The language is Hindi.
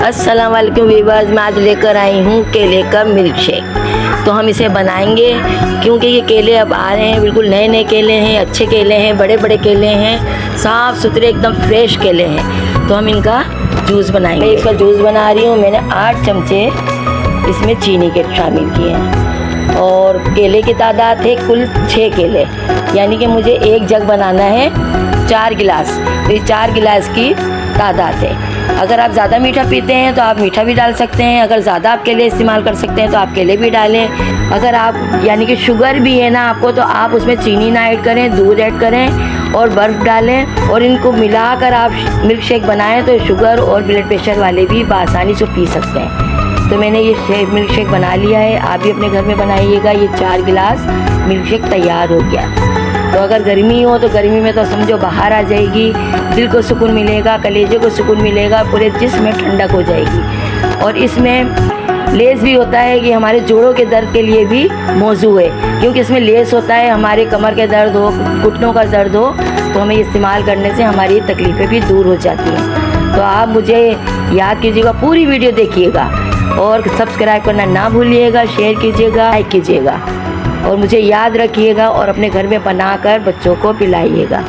अस्सलाम वालेकुम वीवर्स, मैं आज लेकर आई हूँ केले का मिल्क शेक। तो हम इसे बनाएंगे क्योंकि ये केले अब आ रहे हैं, बिल्कुल नए नए केले हैं, अच्छे केले हैं, बड़े बड़े केले हैं, साफ़ सुथरे एकदम फ्रेश केले हैं। तो हम इनका जूस बनाएंगे। मैं इसका जूस बना रही हूँ। मैंने 8 चमचे इसमें चीनी के शामिल किए हैं और केले की तादाद है कुल 6 केले, यानी कि मुझे एक जग बनाना है 4 गिलास। तो ये 4 गिलास की तादाद है। अगर आप ज़्यादा मीठा पीते हैं तो आप मीठा भी डाल सकते हैं, अगर ज़्यादा आप केले इस्तेमाल कर सकते हैं तो आप केले भी डालें। अगर आप यानी कि शुगर भी है ना आपको, तो आप उसमें चीनी ना ऐड करें, दूध ऐड करें और बर्फ़ डालें और इनको मिलाकर आप मिल्क शेक बनाएं तो शुगर और ब्लड प्रेशर वाले भी आसानी से पी सकते हैं। तो मैंने ये मिल्क शेक बना लिया है, आप भी अपने घर में बनाइएगा। ये 4 गिलास मिल्क शेक तैयार हो गया। तो अगर गर्मी हो तो गर्मी में तो समझो बाहर आ जाएगी, दिल को सुकून मिलेगा, कलेजे को सुकून मिलेगा, पूरे जिस्म में ठंडक हो जाएगी। और इसमें लेस भी होता है कि हमारे जोड़ों के दर्द के लिए भी मौजू है, क्योंकि इसमें लेस होता है। हमारे कमर के दर्द हो, घुटनों का दर्द हो तो हमें इस्तेमाल करने से हमारी तकलीफ़ें भी दूर हो जाती हैं। तो आप मुझे याद कीजिएगा, पूरी वीडियो देखिएगा और सब्सक्राइब करना ना भूलिएगा, शेयर कीजिएगा, लाइक कीजिएगा और मुझे याद रखिएगा और अपने घर में बनाकर बच्चों को पिलाइएगा।